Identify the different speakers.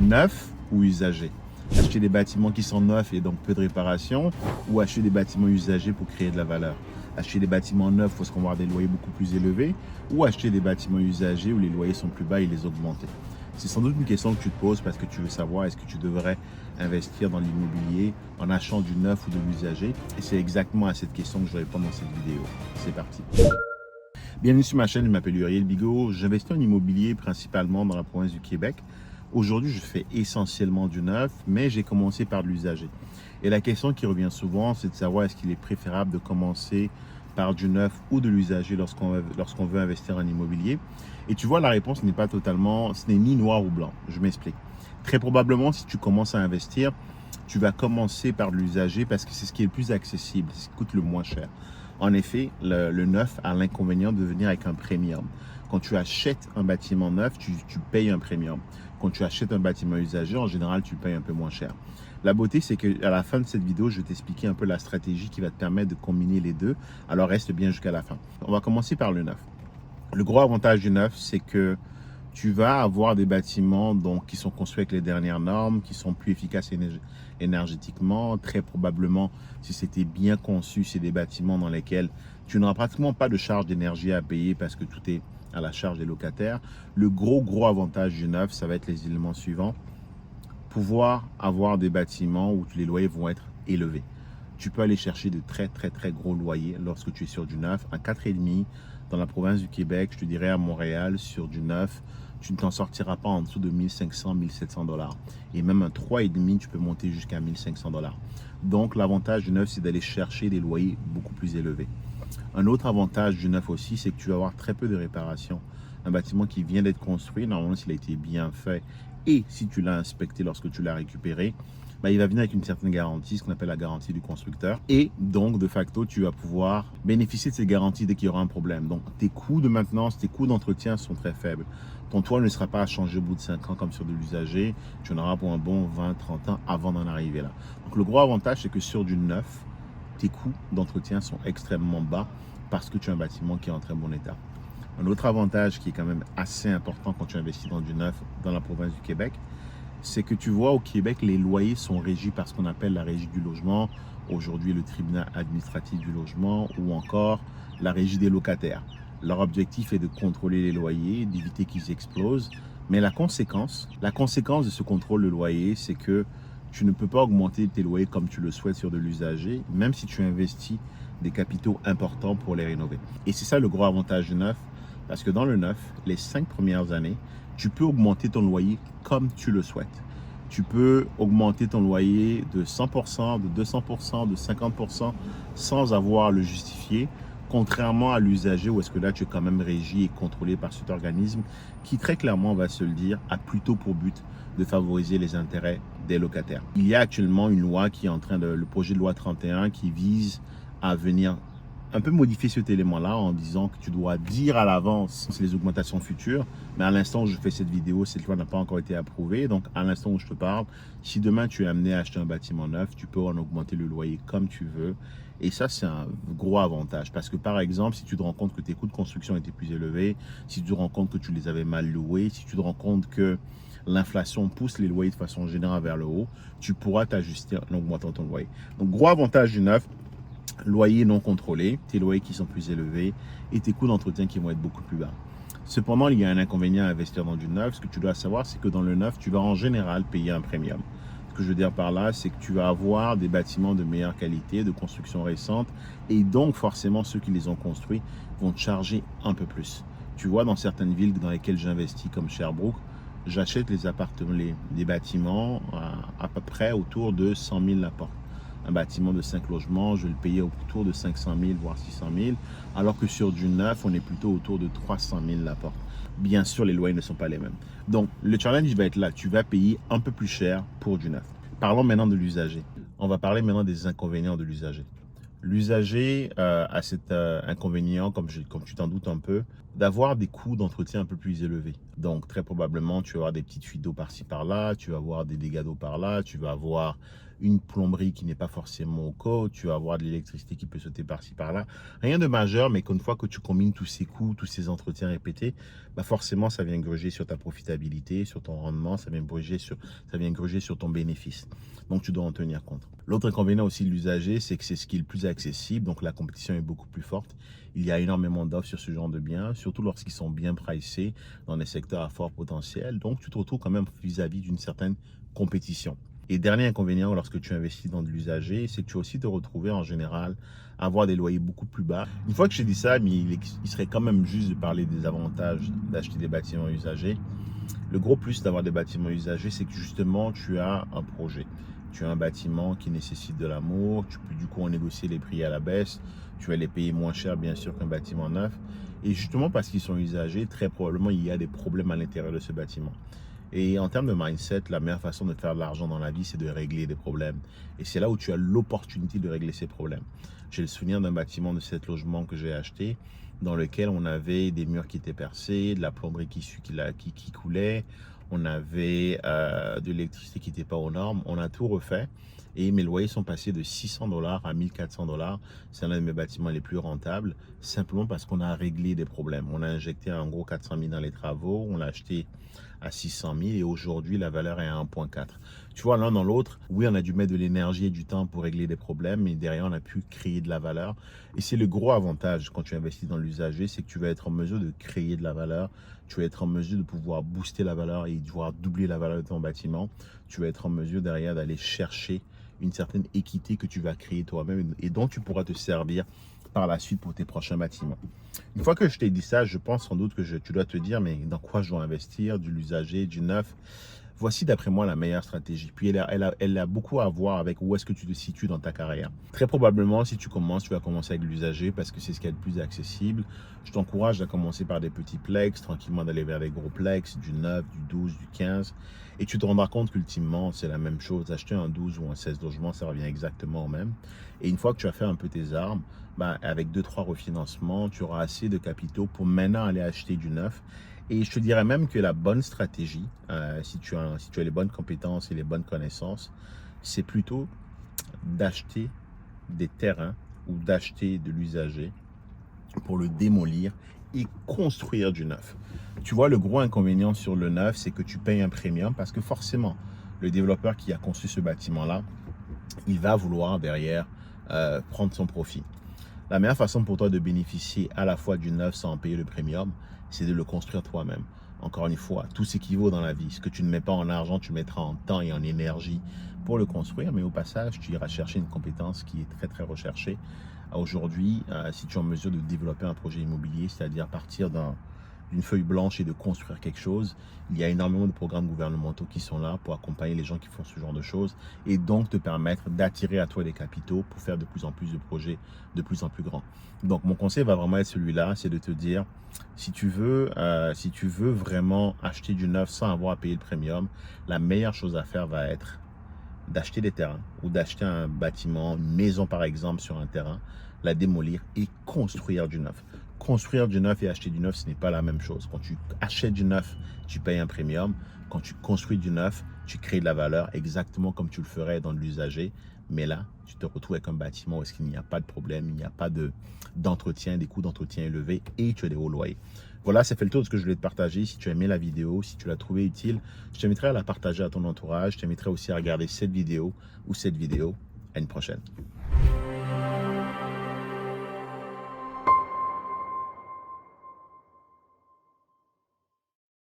Speaker 1: neuf ou usagé? Acheter des bâtiments qui sont neufs et donc peu de réparation, ou acheter des bâtiments usagés pour créer de la valeur? Acheter des bâtiments neufs parce qu'on va avoir des loyers beaucoup plus élevés, ou acheter des bâtiments usagés où les loyers sont plus bas et les augmenter? C'est sans doute une question que tu te poses parce que tu veux savoir est-ce que tu devrais investir dans l'immobilier en achetant du neuf ou de l'usager. Et c'est exactement à cette question que je réponds dans cette vidéo. C'est parti. Bienvenue sur ma chaîne, je m'appelle Uriel Bigot. J'investis en immobilier principalement dans la province du Québec. Aujourd'hui, je fais essentiellement du neuf, mais j'ai commencé par de l'usager. Et la question qui revient souvent, c'est de savoir est-ce qu'il est préférable de commencer par du neuf ou de l'usager lorsqu'on veut investir en immobilier. Et tu vois, la réponse n'est pas totalement, ce n'est ni noir ou blanc. Je m'explique. Très probablement, si tu commences à investir, tu vas commencer par de l'usager parce que c'est ce qui est le plus accessible, c'est ce qui coûte le moins cher. En effet, le neuf a l'inconvénient de venir avec un premium. Quand tu achètes un bâtiment neuf, tu payes un premium. Quand tu achètes un bâtiment usagé, en général, tu payes un peu moins cher. La beauté, c'est qu'à la fin de cette vidéo, je vais t'expliquer un peu la stratégie qui va te permettre de combiner les deux. Alors, reste bien jusqu'à la fin. On va commencer par le neuf. Le gros avantage du neuf, c'est que tu vas avoir des bâtiments qui sont construits avec les dernières normes, qui sont plus efficaces énergétiquement. Très probablement, si c'était bien conçu, c'est des bâtiments dans lesquels tu n'auras pratiquement pas de charge d'énergie à payer parce que tout est à la charge des locataires. Le gros avantage du neuf, ça va être les éléments suivants. Pouvoir avoir des bâtiments où les loyers vont être élevés. Tu peux aller chercher de très gros loyers lorsque tu es sur du neuf. Un 4,5 dans la province du Québec, je te dirais à Montréal, sur du neuf, tu ne t'en sortiras pas en dessous de 1500, 1700 $. Et même un 3,5, tu peux monter jusqu'à 1500 $. Donc, l'avantage du neuf, c'est d'aller chercher des loyers beaucoup plus élevés. Un autre avantage du neuf aussi, c'est que tu vas avoir très peu de réparations. Un bâtiment qui vient d'être construit, normalement, s'il a été bien fait et si tu l'as inspecté lorsque tu l'as récupéré, il va venir avec une certaine garantie, ce qu'on appelle la garantie du constructeur. Et donc, de facto, tu vas pouvoir bénéficier de cette garantie dès qu'il y aura un problème. Donc, tes coûts de maintenance, tes coûts d'entretien sont très faibles. Ton toit ne sera pas à changer au bout de 5 ans comme sur de l'usager. Tu en auras pour un bon 20, 30 ans avant d'en arriver là. Donc, le gros avantage, c'est que sur du neuf, tes coûts d'entretien sont extrêmement bas parce que tu as un bâtiment qui est en très bon état. Un autre avantage qui est quand même assez important quand tu investis dans du neuf dans la province du Québec, c'est que tu vois au Québec, les loyers sont régis par ce qu'on appelle la régie du logement, aujourd'hui le tribunal administratif du logement ou encore la régie des locataires. Leur objectif est de contrôler les loyers, d'éviter qu'ils explosent. Mais la conséquence de ce contrôle de loyer, c'est que tu ne peux pas augmenter tes loyers comme tu le souhaites sur de l'usager, même si tu investis des capitaux importants pour les rénover. Et c'est ça le gros avantage du neuf, parce que dans le neuf, les 5 premières années, tu peux augmenter ton loyer comme tu le souhaites. Tu peux augmenter ton loyer de 100%, de 200%, de 50% sans avoir à le justifier, contrairement à l'usager où est-ce que là tu es quand même régi et contrôlé par cet organisme qui très clairement, on va se le dire, a plutôt pour but de favoriser les intérêts des locataires. Il y a actuellement une loi qui est en train le projet de loi 31 qui vise à venir un peu modifier cet élément-là en disant que tu dois dire à l'avance les augmentations futures. Mais à l'instant où je fais cette vidéo, cette loi n'a pas encore été approuvée. Donc, à l'instant où je te parle, si demain tu es amené à acheter un bâtiment neuf, tu peux en augmenter le loyer comme tu veux. Et ça, c'est un gros avantage. Parce que, par exemple, si tu te rends compte que tes coûts de construction étaient plus élevés, si tu te rends compte que tu les avais mal loués, si tu te rends compte que l'inflation pousse les loyers de façon générale vers le haut, tu pourras t'ajuster en augmentant ton loyer. Donc, gros avantage du neuf. Loyers non contrôlés, tes loyers qui sont plus élevés et tes coûts d'entretien qui vont être beaucoup plus bas. Cependant, il y a un inconvénient à investir dans du neuf. Ce que tu dois savoir, c'est que dans le neuf, tu vas en général payer un premium. Ce que je veux dire par là, c'est que tu vas avoir des bâtiments de meilleure qualité, de construction récente, et donc forcément, ceux qui les ont construits vont te charger un peu plus. Tu vois, dans certaines villes dans lesquelles j'investis, comme Sherbrooke, j'achète les appartements, les bâtiments à peu près autour de 100 000 la porte. Un bâtiment de 5 logements, je vais le payer autour de 500 000, voire 600 000, alors que sur du neuf, on est plutôt autour de 300 000 la porte. Bien sûr, les loyers ne sont pas les mêmes. Donc, le challenge va être là. Tu vas payer un peu plus cher pour du neuf. Parlons maintenant de l'usager. On va parler maintenant des inconvénients de l'usager. L'usager a cet inconvénient, comme tu t'en doutes un peu, d'avoir des coûts d'entretien un peu plus élevés. Donc, très probablement, tu vas avoir des petites fuites d'eau par-ci par-là, tu vas avoir des dégâts d'eau par-là, tu vas avoir une plomberie qui n'est pas forcément au code, tu vas avoir de l'électricité qui peut sauter par-ci par-là. Rien de majeur, mais qu'une fois que tu combines tous ces coûts, tous ces entretiens répétés, bah forcément, ça vient gruger sur ta profitabilité, sur ton rendement, ça vient gruger sur ton bénéfice. Donc, tu dois en tenir compte. L'autre inconvénient aussi de l'usager, c'est que c'est ce qui est le plus accessible, donc la compétition est beaucoup plus forte. Il y a énormément d'offres sur ce genre de biens, surtout lorsqu'ils sont bien pricés dans des secteurs à fort potentiel. Donc, tu te retrouves quand même vis-à-vis d'une certaine compétition. Et dernier inconvénient lorsque tu investis dans de l'usager, c'est que tu vas aussi te retrouver en général à avoir des loyers beaucoup plus bas. Une fois que je t'ai dit ça, mais il serait quand même juste de parler des avantages d'acheter des bâtiments usagés. Le gros plus d'avoir des bâtiments usagés, c'est que justement, tu as un projet. Tu as un bâtiment qui nécessite de l'amour, tu peux du coup en négocier les prix à la baisse, tu vas les payer moins cher bien sûr qu'un bâtiment neuf. Et justement parce qu'ils sont usagés, très probablement il y a des problèmes à l'intérieur de ce bâtiment. Et en termes de mindset, la meilleure façon de faire de l'argent dans la vie, c'est de régler des problèmes. Et c'est là où tu as l'opportunité de régler ces problèmes. J'ai le souvenir d'un bâtiment de 7 logements que j'ai acheté, dans lequel on avait des murs qui étaient percés, de la plomberie qui coulait, on avait de l'électricité qui n'était pas aux normes. On a tout refait et mes loyers sont passés de 600 $ à 1400 $. C'est un de mes bâtiments les plus rentables, simplement parce qu'on a réglé des problèmes. On a injecté en gros 400 000 dans les travaux, on l'a acheté à 600 000 et aujourd'hui la valeur est à 1,4. Tu vois, l'un dans l'autre, oui, on a dû mettre de l'énergie et du temps pour régler des problèmes, mais derrière, on a pu créer de la valeur. Et c'est le gros avantage quand tu investis dans l'usager, c'est que tu vas être en mesure de créer de la valeur, tu vas être en mesure de pouvoir booster la valeur et de pouvoir doubler la valeur de ton bâtiment. Tu vas être en mesure derrière d'aller chercher une certaine équité que tu vas créer toi-même et dont tu pourras te servir par la suite pour tes prochains bâtiments. Une fois que je t'ai dit ça, je pense sans doute que tu dois te dire, mais dans quoi je dois investir, de l'usager, du neuf? Voici d'après moi la meilleure stratégie. Puis elle a beaucoup à voir avec où est-ce que tu te situes dans ta carrière. Très probablement, si tu commences, tu vas commencer avec l'usager parce que c'est ce qui est le plus accessible. Je t'encourage à commencer par des petits plex, tranquillement d'aller vers les gros plex, du 9, du 12, du 15. Et tu te rendras compte qu'ultimement, c'est la même chose. Acheter un 12 ou un 16 logements, ça revient exactement au même. Et une fois que tu as fait un peu tes armes, avec 2-3 refinancements, tu auras assez de capitaux pour maintenant aller acheter du neuf. Et je te dirais même que la bonne stratégie, si tu as les bonnes compétences et les bonnes connaissances, c'est plutôt d'acheter des terrains ou d'acheter de l'usager pour le démolir et construire du neuf. Tu vois, le gros inconvénient sur le neuf, c'est que tu payes un premium parce que forcément, le développeur qui a construit ce bâtiment-là, il va vouloir derrière prendre son profit. La meilleure façon pour toi de bénéficier à la fois du neuf sans en payer le premium, c'est de le construire toi-même. Encore une fois, tout s'équivaut dans la vie. Ce que tu ne mets pas en argent, tu mettras en temps et en énergie pour le construire. Mais au passage, tu iras chercher une compétence qui est très, très recherchée. Aujourd'hui, si tu es en mesure de développer un projet immobilier, c'est-à-dire partir d'une feuille blanche et de construire quelque chose, il y a énormément de programmes gouvernementaux qui sont là pour accompagner les gens qui font ce genre de choses et donc te permettre d'attirer à toi des capitaux pour faire de plus en plus de projets de plus en plus grands. Donc mon conseil va vraiment être celui-là, c'est de te dire, si tu veux vraiment acheter du neuf sans avoir à payer le premium, la meilleure chose à faire va être d'acheter des terrains ou d'acheter un bâtiment, une maison par exemple sur un terrain, la démolir et construire du neuf. Construire du neuf et acheter du neuf, ce n'est pas la même chose. Quand tu achètes du neuf, tu payes un premium. Quand tu construis du neuf, tu crées de la valeur exactement comme tu le ferais dans de l'usager. Mais là, tu te retrouves avec un bâtiment où il n'y a pas de problème, il n'y a pas d'entretien, des coûts d'entretien élevés et tu as des hauts loyers. Voilà, ça fait le tour de ce que je voulais te partager. Si tu as aimé la vidéo, si tu l'as trouvée utile, je t'inviterai à la partager à ton entourage. Je t'inviterai aussi à regarder cette vidéo ou cette vidéo. À une prochaine.